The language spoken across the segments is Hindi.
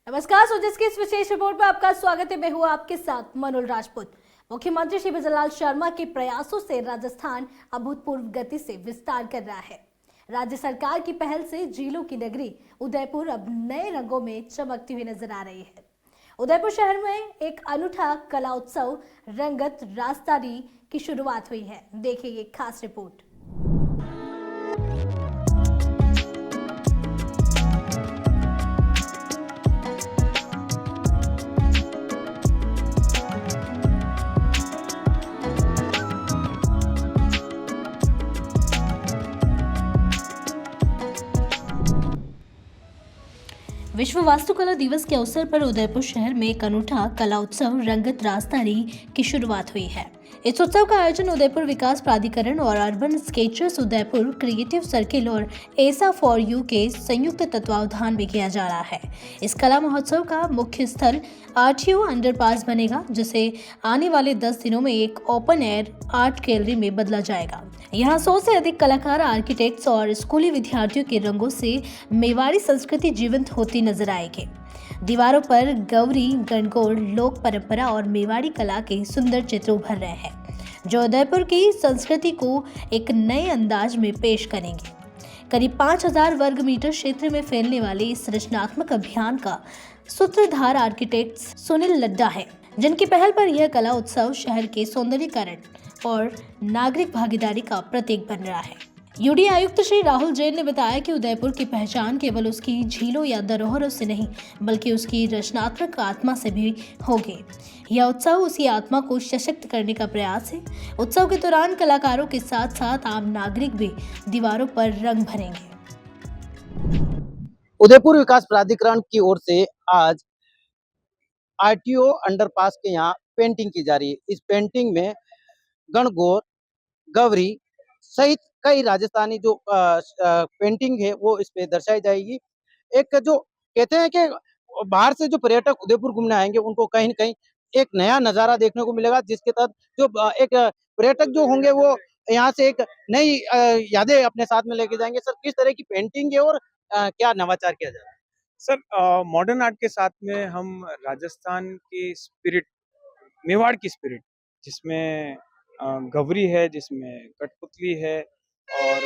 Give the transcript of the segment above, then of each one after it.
नमस्कार। सोजिस की इस विशेष रिपोर्ट में आपका स्वागत है। मैं हूं आपके साथ मनोल राजपूत। मुख्यमंत्री श्री बिजलाल शर्मा के प्रयासों से राजस्थान अभूतपूर्व गति से विस्तार कर रहा है। राज्य सरकार की पहल से झीलों की नगरी उदयपुर अब नए रंगों में चमकती हुई नजर आ रही है। उदयपुर शहर में एक अनूठा कला उत्सव रंगत रास्तारी की शुरुआत हुई है। देखिए ये खास रिपोर्ट। विश्व वास्तुकला दिवस के अवसर पर उदयपुर शहर में एक अनूठा कला उत्सव रंगत रास्तारी की शुरुआत हुई है। इस उत्सव का आयोजन उदयपुर विकास प्राधिकरण और urban Skechers Udaipur creative circle और एसा फॉर यू के संयुक्त तत्वावधान में किया जा रहा है। इस कला महोत्सव का मुख्य स्थल आरटीओ अंडरपास बनेगा, जिसे आने वाले 10 दिनों में एक ओपन एयर आर्ट गैलरी में बदला जाएगा। यहाँ 100 से अधिक कलाकार, आर्किटेक्ट्स और स्कूली विद्यार्थियों के रंगों से मेवाड़ी संस्कृति जीवंत होती नजर आएगी। दीवारों पर गौरी, गणगौर, लोक परंपरा और मेवाड़ी कला के सुंदर चित्र उभर रहे हैं, जो उदयपुर की संस्कृति को एक नए अंदाज में पेश करेंगे। करीब 5000 वर्ग मीटर क्षेत्र में फैलने वाले इस रचनात्मक अभियान का सूत्रधार आर्किटेक्ट सुनील लड्डा है, जिनकी पहल पर यह कला उत्सव शहर के सौंदर्यीकरण और नागरिक भागीदारी का प्रतीक बन रहा है। यूडी आयुक्त श्री राहुल जैन ने बताया कि उदयपुर की पहचान केवल उसकी झीलों या धरोहरों से नहीं, बल्कि उसकी रचनात्मक आत्मा से भी होगी। यह उत्सव उसी आत्मा को सशक्त करने का प्रयास है। उत्सव के दौरान कलाकारों के साथ साथ आम नागरिक भी दीवारों पर रंग भरेंगे। उदयपुर विकास प्राधिकरण की ओर से आज आरटीओ अंडरपास के यहाँ पेंटिंग की जा रही है। इस पेंटिंग में गणगौर, गौरी सहित कई राजस्थानी जो पेंटिंग है वो इस पे दर्शाई जाएगी। एक जो कहते हैं कि बाहर से जो पर्यटक उदयपुर घूमने आएंगे उनको कहीं न कहीं एक नया नज़ारा देखने को मिलेगा, जिसके तहत जो एक पर्यटक जो होंगे वो यहाँ से एक नई यादें अपने साथ में लेके जाएंगे। सर, किस तरह की पेंटिंग है और क्या नवाचार किया जा रहा है? सर, मॉडर्न आर्ट के साथ में हम राजस्थान की स्पिरिट, मेवाड़ की स्पिरिट, जिसमें गवरी है, जिसमें कठपुतली है और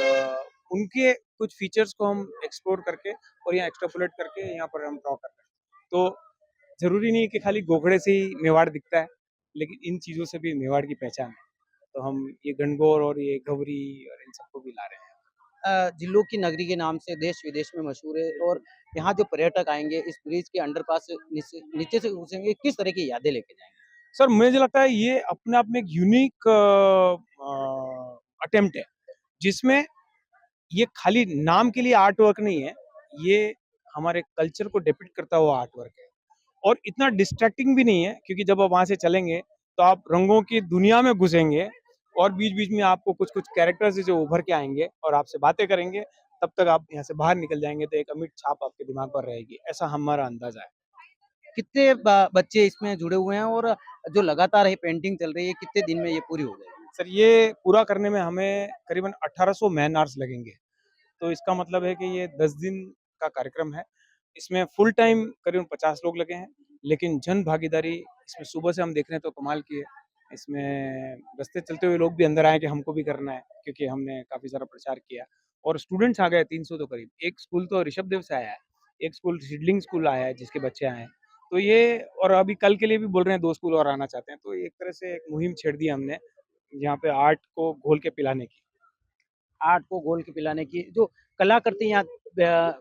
उनके कुछ फीचर्स को हम एक्सप्लोर करके और यहाँ एक्सट्रापोलेट करके यहाँ पर हम ड्रॉ कर रहे हैं। तो ज़रूरी नहीं कि खाली गोखड़े से ही मेवाड़ दिखता है, लेकिन इन चीज़ों से भी मेवाड़ की पहचान है। तो हम ये गणगौर और ये गवरी और इन सबको भी ला रहे हैं। जिलों की नगरी के नाम से देश विदेश में मशहूर है और यहाँ जो पर्यटक आएंगे इस ब्रिज के अंडरपास से नीचे से घुसेंगे, किस तरह की यादें लेके जाएंगे? सर, मुझे लगता है ये अपने आप में एक यूनिक अटेम्प्ट है, जिसमें ये खाली नाम के लिए आर्ट वर्क नहीं है, ये हमारे कल्चर को डिपिक्ट करता हुआ आर्ट वर्क है और इतना डिस्ट्रैक्टिंग भी नहीं है, क्योंकि जब आप वहाँ से चलेंगे तो आप रंगों की दुनिया में घुसेंगे और बीच-बीच में आपको कुछ-कुछ कैरेक्टर्स जो उभर के आएंगे और आपसे बातें करेंगे, तब तक आप यहाँ से बाहर निकल जाएंगे तो एक अमिट छाप आपके दिमाग पर रहेगी, ऐसा हमारा अंदाजा है। कितने बच्चे इसमें जुड़े हुए हैं और जो लगातार ये पेंटिंग चल रही है, कितने दिन में ये पूरी हो जाएगी? सर, ये पूरा करने में हमें करीबन 1800 मैन आवर्स लगेंगे। तो इसका मतलब है कि ये 10 दिन का कार्यक्रम है। इसमें फुल टाइम करीबन 50 लोग लगे हैं, लेकिन जन भागीदारी इसमें सुबह से हम देख रहे हैं तो कमाल की है। इसमें रास्ते चलते हुए लोग भी अंदर आए कि हमको भी करना है, क्योंकि हमने काफ़ी सारा प्रचार किया और स्टूडेंट्स आ गए 300 तो करीब। एक स्कूल तो ऋषभदेव से आया है, एक स्कूल सिडलिंग स्कूल आया है जिसके बच्चे आए हैं। तो ये और अभी कल के लिए भी बोल रहे हैं 2 स्कूल और आना चाहते हैं। तो एक तरह से एक मुहिम छेड़ दी हमने, यहाँ पे आर्ट को घोल के पिलाने की। आर्ट को घोल के पिलाने की जो कलाकृति यहाँ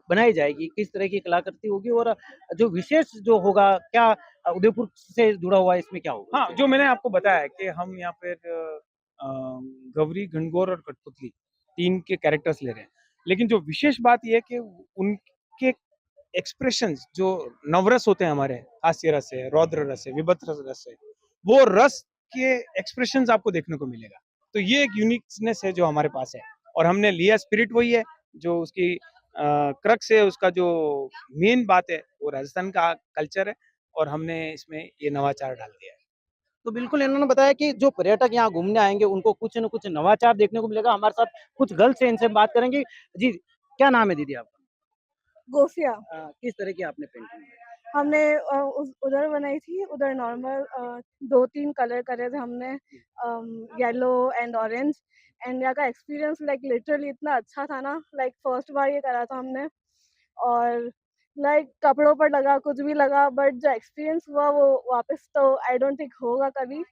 बनाई जाएगी, किस तरह की कलाकृति होगी और जो विशेष जो होगा क्या उदयपुर से जुड़ा हुआ है, इसमें क्या होगा? हाँ, जो मैंने आपको बताया है कि हम यहाँ पे गौरी, गणगौर और कठपुतली 3 के कैरेक्टर्स ले रहे हैं। लेकिन जो विशेष बात ये है कि उनके एक्सप्रेशंस जो नवरस होते हैं हमारे, हास्य रस है, रौद्र रस है, विभत्स रस है, वो रस के एक्सप्रेशंस आपको देखने को मिलेगा। तो ये एक यूनिकनेस है जो हमारे पास है और हमने लिया स्पिरिट वही है, जो उसकी क्रक्स है, उसका जो मेन बात है, वो राजस्थान का कल्चर है और हमने इसमें ये नवाचार डाल दिया है। तो बिल्कुल इन्होंने बताया कि जो पर्यटक यहाँ घूमने आएँगे उनको कुछ न कुछ नवाचार देखने को मिलेगा। हमारे साथ कुछ गर्ल्स हैं, इनसे बात करेंगे। जी, क्या नाम है दीदी आपका? गोफिया। किस तरह की आपने पेंटिंग की? हमने उधर बनाई थी, उधर नॉर्मल 2-3 कलर करे थे हमने, येलो एंड ऑरेंज। एंड यहाँ का एक्सपीरियंस लाइक लिटरली इतना अच्छा था ना, लाइक फर्स्ट बार ये करा था हमने। और लाइक कपड़ों पर लगा, कुछ भी लगा, बट जो एक्सपीरियंस हुआ वो वापस तो आई डोंट थिंक होगा कभी,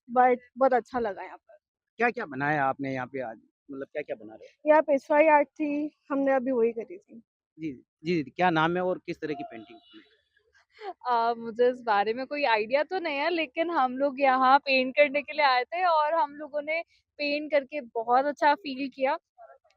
बट बहुत अच्छा लगा यहाँ पर। क्या-क्या बनाया आपने यहाँ पे आज? मतलब क्या-क्या बना रहे हो? यहाँ पेशवाई आर्ट थी, हमने अभी वही करी थी। जी, जी, जी, क्या नाम है और किस तरह की पेंटिंग? मुझे इस बारे में कोई आइडिया तो नहीं है, लेकिन हम लोग यहाँ पेंट करने के लिए आए थे और हम लोगों ने पेंट करके बहुत अच्छा फील किया।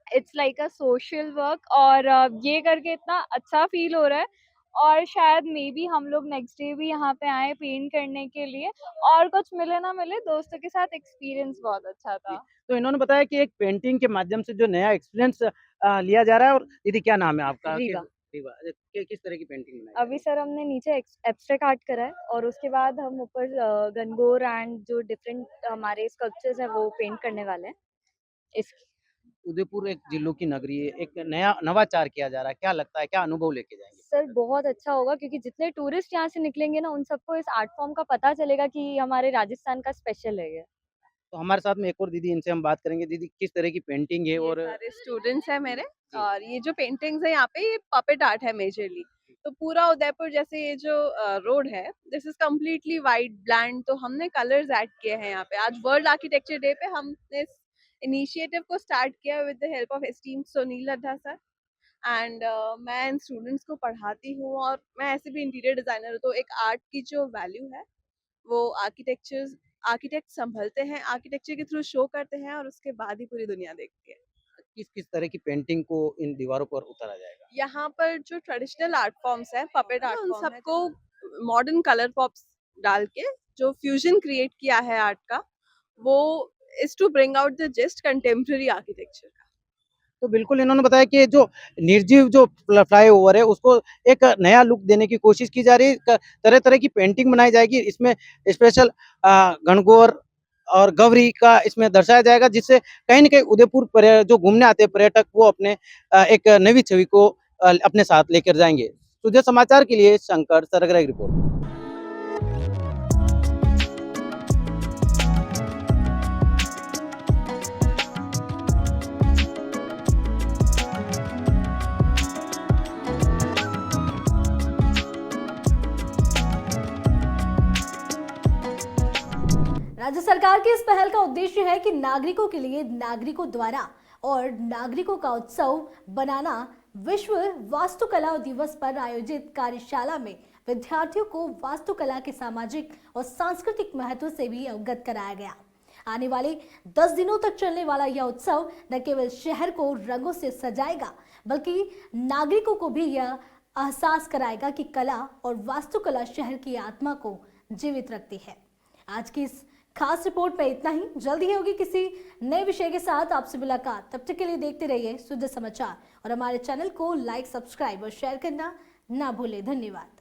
It's like a social work और ये करके इतना अच्छा फील हो रहा है और शायद मे बी हम लोग नेक्स्ट डे भी यहाँ पे आए पेंट करने के लिए और कुछ मिले ना मिले दोस्तों के साथ एक्सपीरियंस बहुत अच्छा जी, था। तो इन्होंने बताया कि एक पेंटिंग के माध्यम से जो नया एक्सपीरियंस लिया जा रहा है और दीदी क्या नाम है आपका? रीवा। रीवा, किस तरह की पेंटिंग बनाई? अभी सर हमने नीचे एब्स्ट्रैक्ट आर्ट करा है और उसके बाद हम ऊपर गनगोर एंड जो डिफरेंट हमारे स्कल्पचर्स है वो पेंट करने वाले हैं। इस उदयपुर एक जिलों की नगरी है, एक नया नवाचार किया जा रहा है, क्या लगता है, क्या अनुभव लेके जाएँगे? सर बहुत अच्छा होगा क्योंकि जितने टूरिस्ट यहाँ से निकलेंगे ना उन सबको इस आर्ट फॉर्म का पता चलेगा कि हमारे राजस्थान का स्पेशल है ये। तो हमारे साथ में एक और दीदी, इनसे हम बात करेंगे। दीदी किस तरह की पेंटिंग है ये और सारे स्टूडेंट्स हैं मेरे जी। और ये जो पेंटिंग्स है यहाँ पे ये पपेट आर्ट है मेजरली। तो पूरा उदयपुर जैसे ये जो रोड है this is completely white bland, तो हमने कलर्स ऐड किए हैं यहाँ पे। आज वर्ल्ड आर्किटेक्चर डे पे हमने इस इनिशिएटिव को स्टार्ट किया with the help of esteemed Sunil Laddha sir. And मैं इन स्टूडेंट्स को पढ़ाती हूँ और मैं ऐसे भी इंटीरियर डिजाइनर हूँ, तो एक आर्ट की जो वैल्यू है वो आर्किटेक्ट संभलते हैं, आर्किटेक्चर के थ्रू शो करते हैं और उसके बाद ही पूरी दुनिया देखती है। किस-किस तरह की पेंटिंग को इन दीवारों पर उतारा जाएगा? यहाँ पर जो ट्रेडिशनल आर्ट फॉर्म्स है, पपेट आर्ट उन उन सबको मॉडर्न कलर पॉप्स डाल के जो फ्यूजन क्रिएट किया है आर्ट का, वो is to bring out the just contemporary architecture का। तो बिल्कुल इन्होंने बताया कि जो निर्जीव जो फ्लाईओवर है उसको एक नया लुक देने की कोशिश की जा रही है। तरह-तरह की पेंटिंग बनाई जाएगी। इसमें स्पेशल गणगौर और गौरी का इसमें दर्शाया जाएगा, जिससे कहीं न कहीं उदयपुर जो घूमने आते हैं पर्यटक वो अपने एक नई छवि को अपने साथ लेकर जाएँगे। सुजय समाचार के लिए शंकर सरगरा की रिपोर्ट। राज्य सरकार की इस पहल का उद्देश्य है कि नागरिकों के लिए नागरिकों द्वारा और नागरिकों का उत्सव बनाना। विश्व वास्तुकला दिवस पर आयोजित कार्यशाला में विद्यार्थियों को वास्तुकला के सामाजिक और सांस्कृतिक महत्व से भी अवगत कराया गया। आने वाले 10 दिनों तक चलने वाला यह उत्सव न केवल शहर को रंगों से सजाएगा, बल्कि नागरिकों को भी यह एहसास कराएगा कि कला और वास्तुकला शहर की आत्मा को जीवित रखती है। आज की इस खास रिपोर्ट में इतना ही। जल्दी ही होगी किसी नए विषय के साथ आपसे मुलाकात। तब तक के लिए देखते रहिए सुजय समाचार और हमारे चैनल को लाइक, सब्सक्राइब और शेयर करना ना भूलें। धन्यवाद।